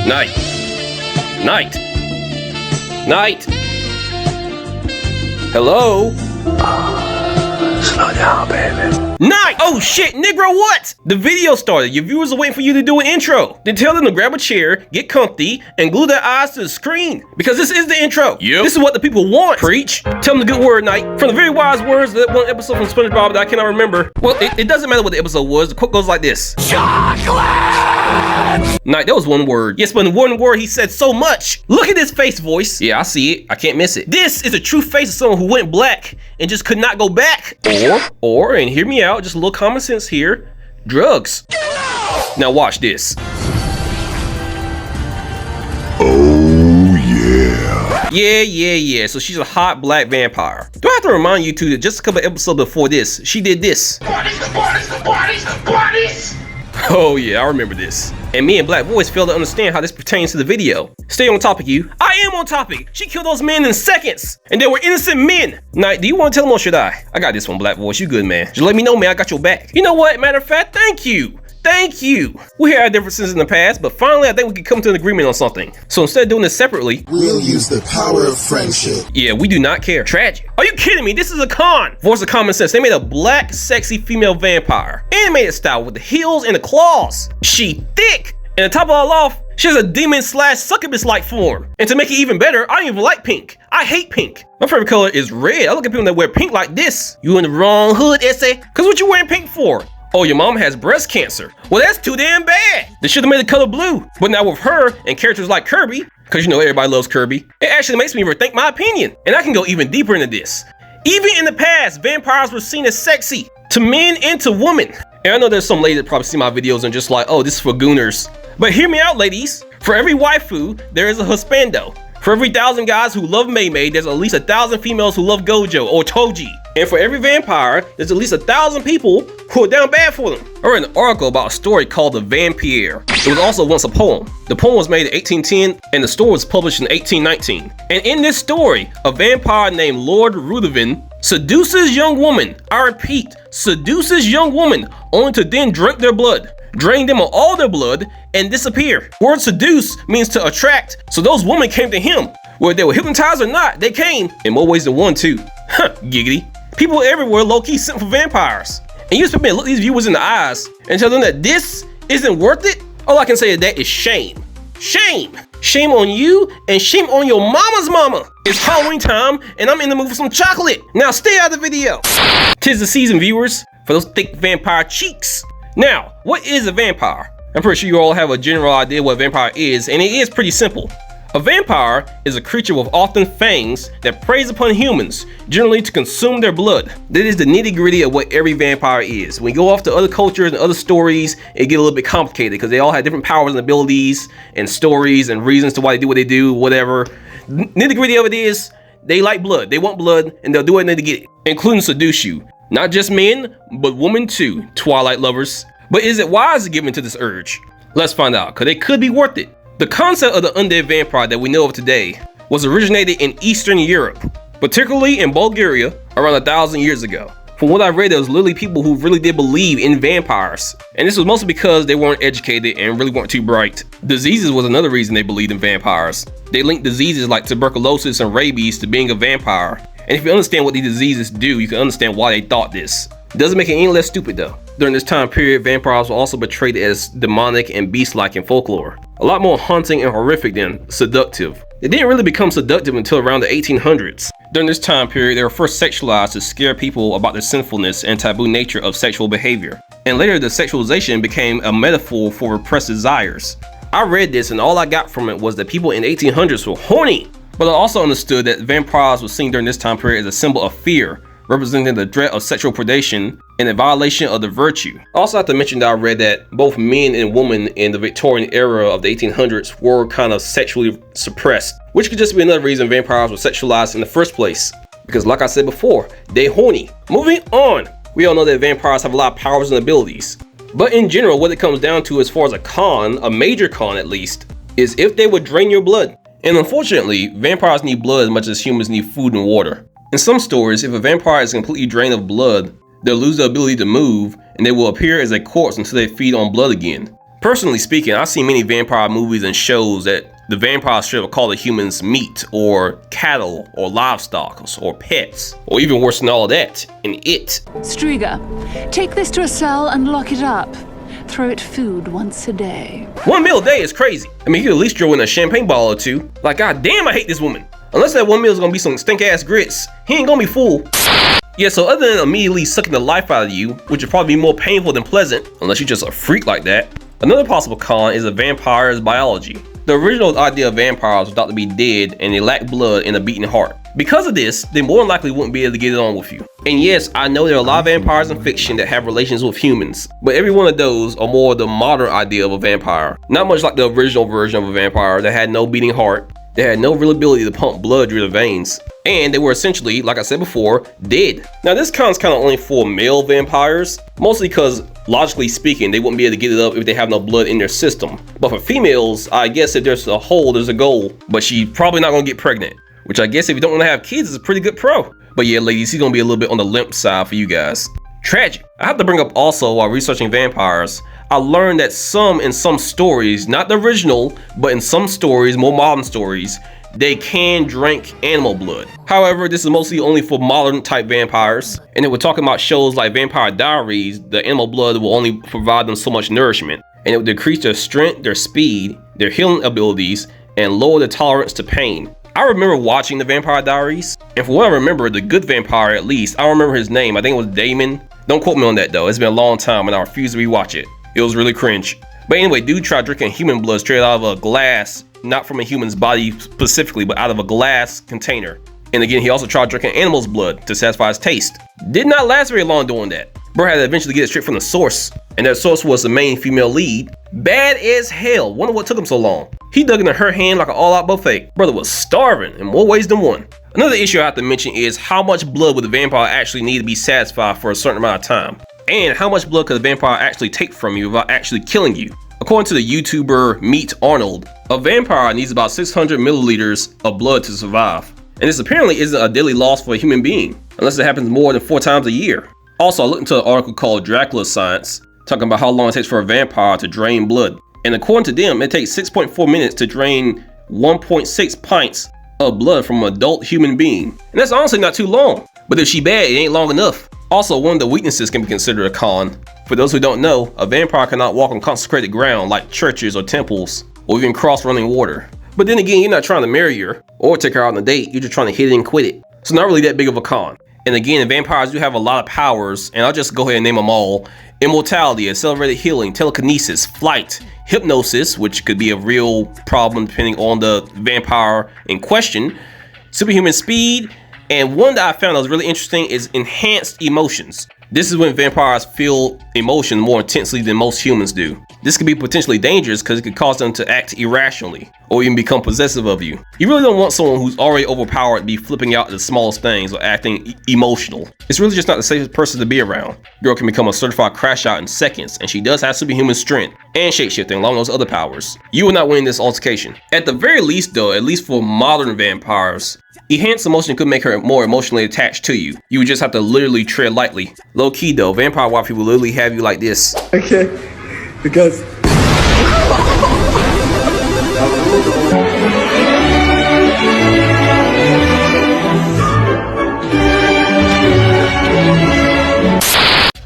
Night. Night. Night. Hello? Slow down, baby. Night! Oh shit, Negro, what? The video started. Your viewers are waiting for you to do an intro. Then tell them to grab a chair, get comfy, and glue their eyes to the screen. Because this is the intro. Yep. This is what the people want. Preach. Tell them the good word, Night. From the very wise words of that one episode from SpongeBob that I cannot remember. Well, it doesn't matter what the episode was. The quote goes like this. Chocolate! Night, that was one word. Yes, but in one word he said so much. Look at this face, voice. Yeah, I see it. I can't miss it. This is a true face of someone who went black and just could not go back. Or, and hear me out, just a little common sense here, drugs. Now watch this. Oh yeah. Yeah. So she's a hot black vampire. Do I have to remind you two that just a couple episodes before this, she did this. Parties. Oh yeah, I remember this. And me and Black Voice fail to understand how this pertains to the video. Stay on topic, you. I am on topic. She killed those men in seconds. And they were innocent men. Night, do you want to tell them or should I? I got this one, Black Voice. You good, man. Just let me know, man. I got your back. You know what? Matter of fact, thank you. Thank you. We had our differences in the past, but finally I think we can come to an agreement on something. So instead of doing this separately, we'll use the power of friendship. Yeah, we do not care. Tragic. Are you kidding me? This is a con. Voice of common sense. They made a black, sexy female vampire. Animated style with the heels and the claws. She thick. And to top it all off, she has a demon/succubus-like form. And to make it even better, I don't even like pink. I hate pink. My favorite color is red. I look at people that wear pink like this. You in the wrong hood, essay. Cause what you wearing pink for? Oh, your mom has breast cancer. Well, that's too damn bad. They should have made the color blue. But now with her and characters like Kirby, because you know everybody loves Kirby, it actually makes me rethink my opinion. And I can go even deeper into this. Even in the past, vampires were seen as sexy to men and to women. And I know there's some ladies that probably see my videos and just like, oh, this is for gooners. But hear me out, ladies. For every waifu, there is a husbando. For every 1,000 guys who love Mei Mei, there's at least 1,000 females who love Gojo or Toji. And for every vampire, there's at least 1,000 people who are down bad for them. I read an article about a story called The Vampire. It was also once a poem. The poem was made in 1810 and the story was published in 1819. And in this story, a vampire named Lord Ruthven seduces young woman. I repeat, seduces young woman only to then drink their blood, drain them of all their blood, and disappear. Word seduce means to attract, so those women came to him. Whether they were hypnotized or not, they came, in more ways than one too. Huh, giggity. People everywhere low-key sent for vampires. And you expect me to look these viewers in the eyes and tell them that this isn't worth it? All I can say is that is shame. Shame. Shame on you and shame on your mama's mama. It's Halloween time and I'm in the mood for some chocolate. Now stay out of the video. 'Tis the season, viewers, for those thick vampire cheeks. Now, what is a vampire? I'm pretty sure you all have a general idea what a vampire is, and it is pretty simple. A vampire is a creature with often fangs that preys upon humans, generally to consume their blood. That is the nitty-gritty of what every vampire is. When you go off to other cultures and other stories, it get a little bit complicated because they all have different powers and abilities and stories and reasons to why they do what they do, whatever. Nitty-gritty of it is, they like blood, they want blood, and they'll do anything to get it, including seduce you. Not just men, but women too, Twilight lovers. But is it wise to give in to this urge? Let's find out, because it could be worth it. The concept of the undead vampire that we know of today was originated in Eastern Europe, particularly in Bulgaria around 1,000 years ago. From what I read, there was literally people who really did believe in vampires. And this was mostly because they weren't educated and really weren't too bright. Diseases was another reason they believed in vampires. They linked diseases like tuberculosis and rabies to being a vampire. And if you understand what these diseases do, you can understand why they thought this. It doesn't make it any less stupid though. During this time period, vampires were also portrayed as demonic and beast-like in folklore. A lot more haunting and horrific than seductive. They didn't really become seductive until around the 1800s. During this time period, they were first sexualized to scare people about the sinfulness and taboo nature of sexual behavior. And later, the sexualization became a metaphor for repressed desires. I read this and all I got from it was that people in the 1800s were horny. But I also understood that vampires were seen during this time period as a symbol of fear, representing the threat of sexual predation and a violation of the virtue. I also have to mention that I read that both men and women in the Victorian era of the 1800s were kind of sexually suppressed, which could just be another reason vampires were sexualized in the first place. Because like I said before, they horny. Moving on, we all know that vampires have a lot of powers and abilities. But in general, what it comes down to as far as a con, a major con at least, is if they would drain your blood. And unfortunately, vampires need blood as much as humans need food and water. In some stories, if a vampire is completely drained of blood, they'll lose the ability to move and they will appear as a corpse until they feed on blood again. Personally speaking, I've seen many vampire movies and shows that the vampires straight up call the humans meat or cattle or livestock or pets, or even worse than all of that, in It. Striga, take this to a cell and lock it up. Throw it food once a day. 1 meal a day is crazy. I mean, you could at least throw in a champagne bottle or two. Like, god damn, I hate this woman. Unless that 1 meal is gonna be some stink ass grits, he ain't gonna be full. Yeah, so other than immediately sucking the life out of you, which would probably be more painful than pleasant, unless you're just a freak like that, another possible con is a vampire's biology. The original idea of vampires was thought to be dead and they lack blood and a beating heart. Because of this, they more than likely wouldn't be able to get it on with you. And yes, I know there are a lot of vampires in fiction that have relations with humans, but every one of those are more the modern idea of a vampire. Not much like the original version of a vampire that had no beating heart, they had no real ability to pump blood through the veins, and they were essentially, like I said before, dead. Now this con's kind of only for male vampires, mostly because logically speaking, they wouldn't be able to get it up if they have no blood in their system. But for females, I guess if there's a hole, there's a goal, but she's probably not gonna get pregnant. Which I guess if you don't want to have kids is a pretty good pro. But yeah, ladies, he's gonna be a little bit on the limp side for you guys. Tragic. I have to bring up also, while researching vampires, I learned that in some stories, not the original, but in some stories, more modern stories, they can drink animal blood. However, this is mostly only for modern type vampires. And if we're talking about shows like Vampire Diaries, the animal blood will only provide them so much nourishment. And it will decrease their strength, their speed, their healing abilities, and lower their tolerance to pain. I remember watching the Vampire Diaries, and for what I remember, the good vampire at least, I don't remember his name, I think it was Damon. Don't quote me on that though, it's been a long time and I refuse to rewatch it. It was really cringe. But anyway, dude tried drinking human blood straight out of a glass, not from a human's body specifically, but out of a glass container. And again, he also tried drinking animal's blood to satisfy his taste. Did not last very long doing that. Bro had to eventually get it straight from the source, and that source was the main female lead. Bad as hell, wonder what took him so long. He dug into her hand like an all-out buffet. Brother was starving in more ways than one. Another issue I have to mention is how much blood would the vampire actually need to be satisfied for a certain amount of time? And how much blood could a vampire actually take from you without actually killing you? According to the YouTuber Meet Arnold, a vampire needs about 600 milliliters of blood to survive. And this apparently isn't a daily loss for a human being, unless it happens more than 4 times a year. Also, I looked into an article called Dracula Science, talking about how long it takes for a vampire to drain blood. And according to them, it takes 6.4 minutes to drain 1.6 pints of blood from an adult human being. And that's honestly not too long. But if she bad, it ain't long enough. Also, one of the weaknesses can be considered a con. For those who don't know, a vampire cannot walk on consecrated ground like churches or temples, or even cross running water. But then again, you're not trying to marry her, or take her out on a date, you're just trying to hit it and quit it. So not really that big of a con. And again, vampires do have a lot of powers, and I'll just go ahead and name them all. Immortality, accelerated healing, telekinesis, flight, hypnosis, which could be a real problem depending on the vampire in question, superhuman speed, and one that I found that was really interesting is enhanced emotions. This is when vampires feel emotion more intensely than most humans do. This could be potentially dangerous because it could cause them to act irrationally or even become possessive of you. You really don't want someone who's already overpowered to be flipping out at the smallest things or acting emotional. It's really just not the safest person to be around. Girl can become a certified crash out in seconds, and she does have superhuman strength and shapeshifting along those other powers. You will not win this altercation. At the very least though, at least for modern vampires, enhanced emotion could make her more emotionally attached to you. You would just have to literally tread lightly. Low key though, vampire wife people literally have you like this. Okay, because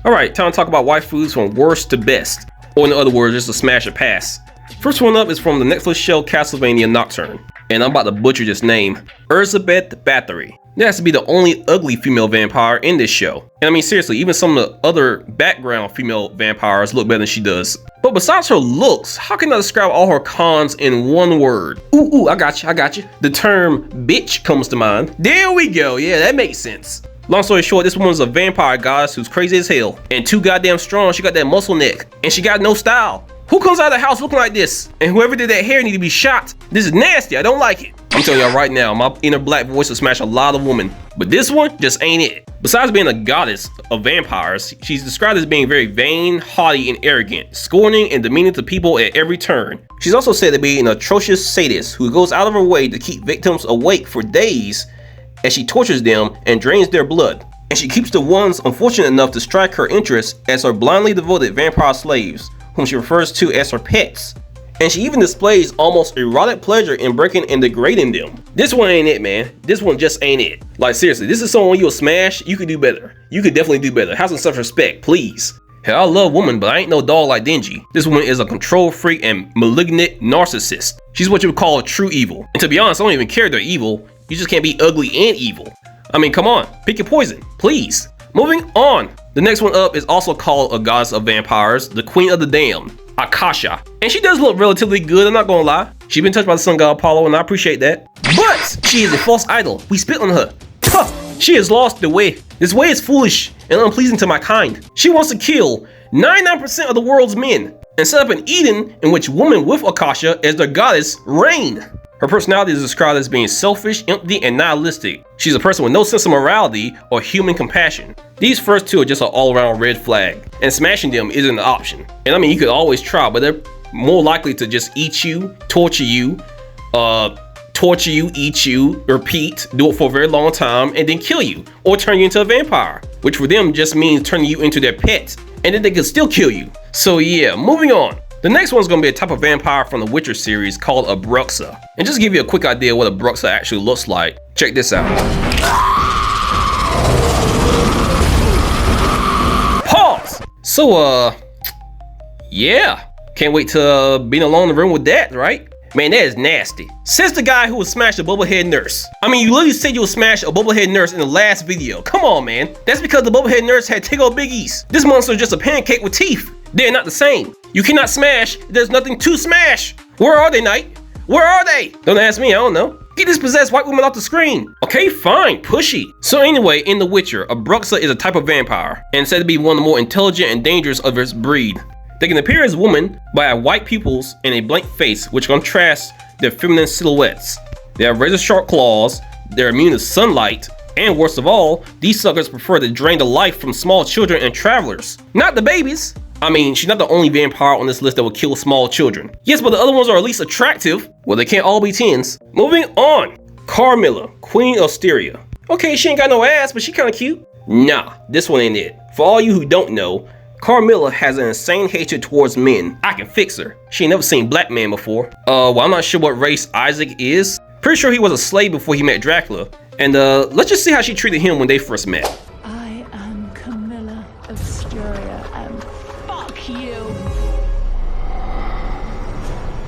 Alright, time to talk about waifus from worst to best, or in other words, just to smash or pass. First one up is from the Netflix show Castlevania Nocturne, and I'm about to butcher this name, Elizabeth Bathory. That has to be the only ugly female vampire in this show. And I mean seriously, even some of the other background female vampires look better than she does. But besides her looks, how can I describe all her cons in one word? Ooh, I got you. The term bitch comes to mind. There we go, yeah, that makes sense. Long story short, this woman's a vampire goddess who's crazy as hell. And too goddamn strong, she got that muscle neck. And she got no style. Who comes out of the house looking like this? And whoever did that hair need to be shot. This is nasty, I don't like it. I'm telling y'all right now, my inner black voice will smash a lot of women. But this one just ain't it. Besides being a goddess of vampires, she's described as being very vain, haughty, and arrogant, scorning and demeaning to people at every turn. She's also said to be an atrocious sadist who goes out of her way to keep victims awake for days as she tortures them and drains their blood. And she keeps the ones unfortunate enough to strike her interest as her blindly devoted vampire slaves, whom she refers to as her pets. And she even displays almost erotic pleasure in breaking and degrading them. This one ain't it, man. This one just ain't it. Like seriously, this is someone you'll smash. You could do better. You could definitely do better. Have some self-respect, please. Hell, I love women, but I ain't no dog like Denji. This woman is a control freak and malignant narcissist. She's what you would call a true evil. And to be honest, I don't even care they're evil. You just can't be ugly and evil. I mean, come on, pick your poison, please. Moving on. The next one up is also called a goddess of vampires, the queen of the damned, Akasha. And she does look relatively good, I'm not gonna lie. She's been touched by the sun god Apollo, and I appreciate that. But she is a false idol. We spit on her. Huh. She has lost the way. This way is foolish and unpleasing to my kind. She wants to kill 99% of the world's men and set up an Eden in which women with Akasha as their goddess reign. Her personality is described as being selfish, empty, and nihilistic. She's a person with no sense of morality or human compassion. These first two are just an all-around red flag, and smashing them isn't an option. And I mean, you could always try, but they're more likely to just eat you, torture you, eat you, repeat, do it for a very long time, and then kill you, or turn you into a vampire, which for them just means turning you into their pet, and then they can still kill you. So yeah, moving on. The next one's gonna be a type of vampire from the Witcher series called a Bruxa. And just to give you a quick idea what a Bruxa actually looks like, check this out. Pause! So, yeah. Can't wait to be alone in the room with that, right? Man, that is nasty. Says the guy who would smash a bubblehead nurse. I mean, you literally said you would smash a bubblehead nurse in the last video. Come on, man. That's because the bubblehead nurse had Tiggle Biggies. This monster is just a pancake with teeth. They're not the same. You cannot smash. There's nothing to smash. Where are they, Knight? Where are they? Don't ask me, I don't know. Get this possessed white woman off the screen. Okay, fine, pushy. So anyway, in The Witcher, a Bruxa is a type of vampire and said to be one of the more intelligent and dangerous of its breed. They can appear as women, but have white pupils and a blank face, which contrasts their feminine silhouettes. They have razor sharp claws, they're immune to sunlight, and worst of all, these suckers prefer to drain the life from small children and travelers. Not the babies. I mean, she's not the only vampire on this list that will kill small children. Yes, but the other ones are at least attractive. Well, they can't all be 10s. Moving on. Carmilla, Queen of Styria. Okay, she ain't got no ass, but she kinda cute. Nah, this one ain't it. For all you who don't know, Carmilla has an insane hatred towards men. I can fix her. She ain't never seen black man before. Well, I'm not sure what race Isaac is. Pretty sure he was a slave before he met Dracula. And let's just see how she treated him when they first met. I am Camilla of Styria, and fuck you.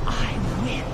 I win.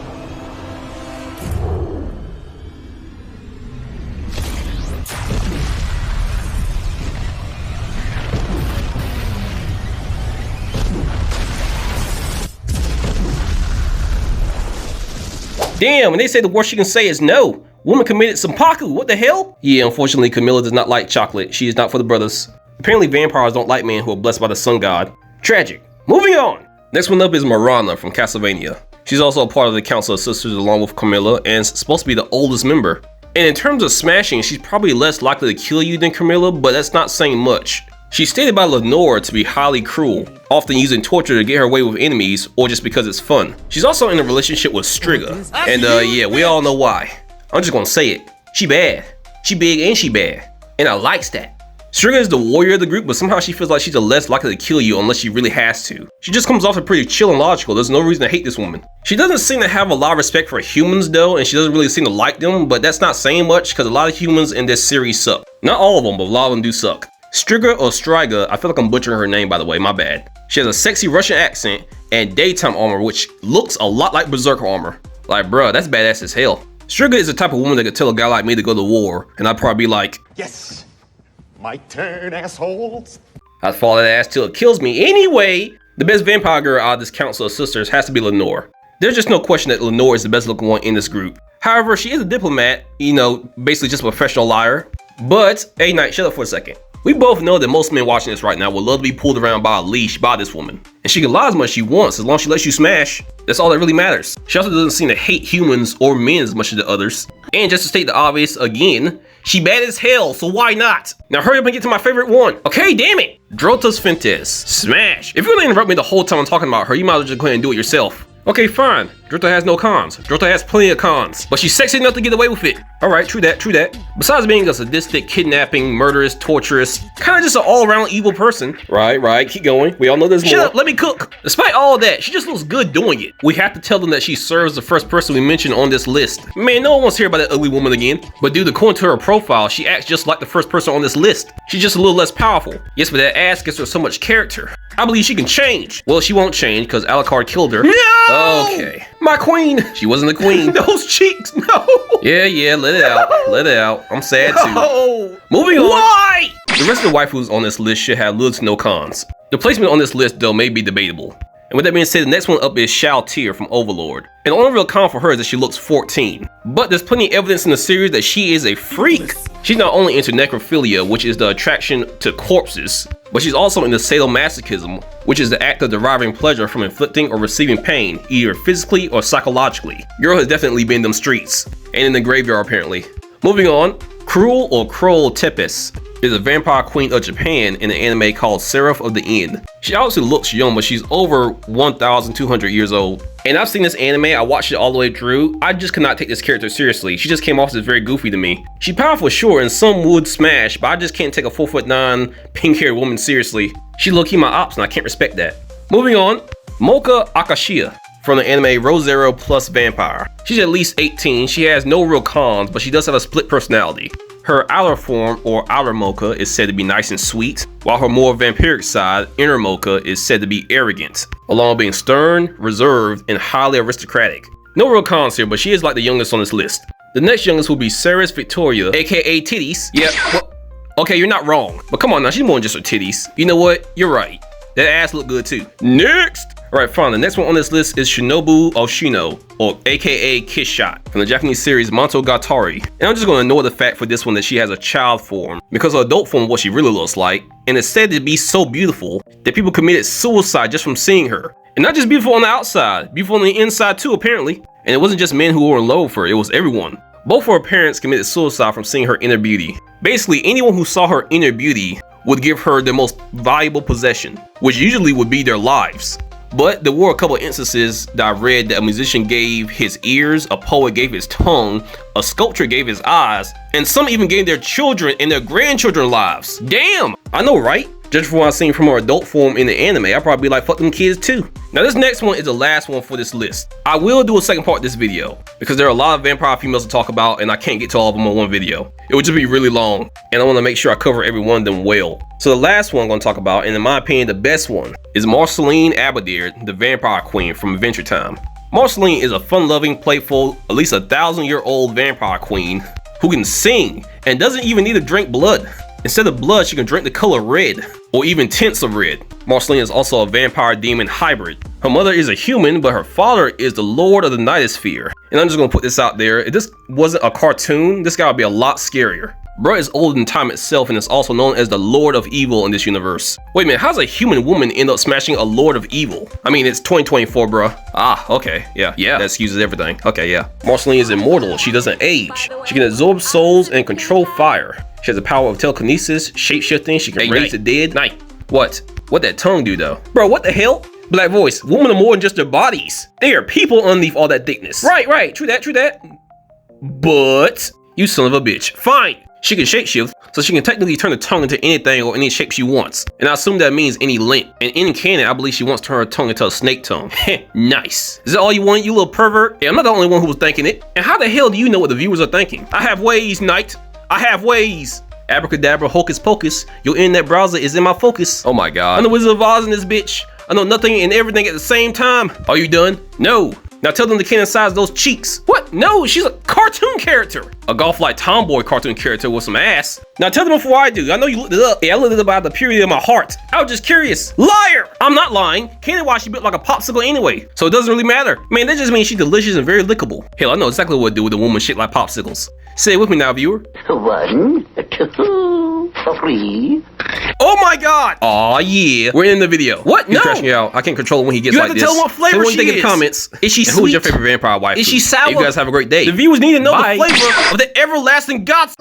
Damn, and they say the worst she can say is no. Woman committed Senpaku, what the hell? Yeah, unfortunately, Camilla does not like chocolate. She is not for the brothers. Apparently, vampires don't like men who are blessed by the sun god. Tragic. Moving on. Next one up is Marana from Castlevania. She's also a part of the Council of Sisters along with Camilla and is supposed to be the oldest member. And in terms of smashing, she's probably less likely to kill you than Camilla, but that's not saying much. She's stated by Lenore to be highly cruel, often using torture to get her way with enemies or just because it's fun. She's also in a relationship with Striga, and yeah, we all know why. I'm just gonna say it. She bad. She big and she bad. And I likes that. Striga is the warrior of the group, but somehow she feels like she's the less likely to kill you unless she really has to. She just comes off as pretty chill and logical. There's no reason to hate this woman. She doesn't seem to have a lot of respect for humans though, and she doesn't really seem to like them, but that's not saying much because a lot of humans in this series suck. Not all of them, but a lot of them do suck. Striga or Striga, I feel like I'm butchering her name by the way, my bad. She has a sexy Russian accent and daytime armor which looks a lot like Berserker armor. Like bruh, that's badass as hell. Striga is the type of woman that could tell a guy like me to go to war, and I'd probably be like, Yes, my turn, assholes. I'd follow that ass till it kills me. Anyway, the best vampire girl out of this Council of Sisters has to be Lenore. There's just no question that Lenore is the best looking one in this group. However, she is a diplomat, you know, basically just a professional liar. But, hey Knight, shut up for a second. We both know that most men watching this right now would love to be pulled around by a leash by this woman. And she can lie as much as she wants as long as she lets you smash. That's all that really matters. She also doesn't seem to hate humans or men as much as the others. And just to state the obvious again, she bad as hell, so why not? Now hurry up and get to my favorite one. Okay, damn it. Drotas Fentes. Smash. If you're gonna interrupt me the whole time I'm talking about her, you might as well just go ahead and do it yourself. Okay, fine. Drifter has no cons. Drifter has plenty of cons, but she's sexy enough to get away with it. All right, true that, true that. Besides being a sadistic, kidnapping, murderous, torturous, kind of just an all-around evil person. Right, keep going. We all know there's more. Shut up, let me cook. Despite all of that, she just looks good doing it. We have to tell them that she serves the first person we mentioned on this list. Man, no one wants to hear about that ugly woman again. But due to according to her profile, she acts just like the first person on this list. She's just a little less powerful. Yes, but that ass gives her so much character. I believe she can change. Well, she won't change because Alucard killed her. No! Okay. My queen. She wasn't a queen. Those cheeks, no. Yeah, let it out. Let it out. I'm sad too. No. Moving on. Why? The rest of the waifus on this list should have little to no cons. The placement on this list, though, may be debatable. And with that being said, the next one up is Shao Tyr from Overlord. And the only real con for her is that she looks 14. But there's plenty of evidence in the series that she is a freak. She's not only into necrophilia, which is the attraction to corpses, but she's also into sadomasochism, which is the act of deriving pleasure from inflicting or receiving pain, either physically or psychologically. Girl has definitely been in them streets, and in the graveyard apparently. Moving on, Cruel or Kroll Tepes is a vampire queen of Japan in an anime called Seraph of the End. She obviously looks young, but she's over 1,200 years old. And I've seen this anime, I watched it all the way through. I just could not take this character seriously. She just came off as very goofy to me. She's powerful, sure, and some would smash, but I just can't take a 4'9" pink-haired woman seriously. She low-key my ops, and I can't respect that. Moving on, Mocha Akashiya from the anime Re:Zero Plus Vampire. She's at least 18, she has no real cons, but she does have a split personality. Her outer form, or outer Mocha, is said to be nice and sweet, while her more vampiric side, inner Mocha, is said to be arrogant, along with being stern, reserved, and highly aristocratic. No real cons here, but she is like the youngest on this list. The next youngest will be Ceres Victoria, aka Titties. Yep, well, okay, you're not wrong, but come on now, she's more than just her titties. You know what? You're right. That ass look good too. Next! Alright, fine. The next one on this list is Shinobu Oshino, or aka Kiss Shot, from the Japanese series Monogatari. And I'm just going to ignore the fact for this one that she has a child form, because her adult form is what she really looks like, and it's said to be so beautiful that people committed suicide just from seeing her. And not just beautiful on the outside, beautiful on the inside too, apparently. And it wasn't just men who were in love with her, it was everyone. Both of her parents committed suicide from seeing her inner beauty. Basically, anyone who saw her inner beauty would give her their most valuable possession, which usually would be their lives. But there were a couple of instances that I read that a musician gave his ears, a poet gave his tongue, a sculptor gave his eyes, and some even gave their children and their grandchildren lives. Damn! I know, right? Just from what I've seen from her adult form in the anime, I'd probably be like, fuck them kids too. Now this next one is the last one for this list. I will do a second part of this video, because there are a lot of vampire females to talk about and I can't get to all of them on one video. It would just be really long, and I want to make sure I cover every one of them well. So the last one I'm going to talk about, and in my opinion the best one, is Marceline Abadir, the vampire queen from Adventure Time. Marceline is a fun-loving, playful, at least 1,000-year-old vampire queen who can sing and doesn't even need to drink blood. Instead of blood, she can drink the color red, or even tints of red. Marceline is also a vampire demon hybrid. Her mother is a human, but her father is the Lord of the Nightosphere. And I'm just gonna put this out there, if this wasn't a cartoon, this guy would be a lot scarier. Bruh is older than time itself and is also known as the Lord of Evil in this universe. Wait a minute, how does a human woman end up smashing a Lord of Evil? I mean, it's 2024, bruh. Ah, okay, yeah, that excuses everything. Okay, yeah. Marceline is immortal, she doesn't age. She can absorb souls and control fire. She has the power of telekinesis, shape-shifting, she can raise the dead. What? What that tongue do though? Bro, what the hell? Black voice, women are more than just their bodies. They are people underneath all that thickness. Right, true that. But, you son of a bitch. Fine, she can shapeshift, so she can technically turn the tongue into anything or any shape she wants. And I assume that means any length. And in canon, I believe she wants to turn her tongue into a snake tongue. Nice. Is that all you want, you little pervert? Yeah, I'm not the only one who was thinking it. And how the hell do you know what the viewers are thinking? I have ways, Knight. I have ways. Abracadabra, hocus pocus, your internet browser is in my focus. Oh my god. I'm the Wizard of Oz in this bitch. I know nothing and everything at the same time. Are you done? No. Now tell them to canon size those cheeks. What? No, she's a cartoon character. A golf-like tomboy cartoon character with some ass. Now tell them before I do. I know you looked it up. Yeah, I looked it up out of the purity of my heart. I was just curious. Liar! I'm not lying. Canon-wise, she built like a popsicle anyway, so it doesn't really matter. Man, that just means she's delicious and very lickable. Hell, I know exactly what to do with a woman shit like popsicles. Say it with me now, viewer. 1, 2, 3. Oh my god! Aw, yeah. We're in the video. What? He's crashing out. I can't control when he gets like this. You have to tell what flavor she is. In the comments. Is she sweet? Who's your favorite vampire wife? Is she sour? You guys have a great day. The viewers need to know the flavor of the everlasting gods.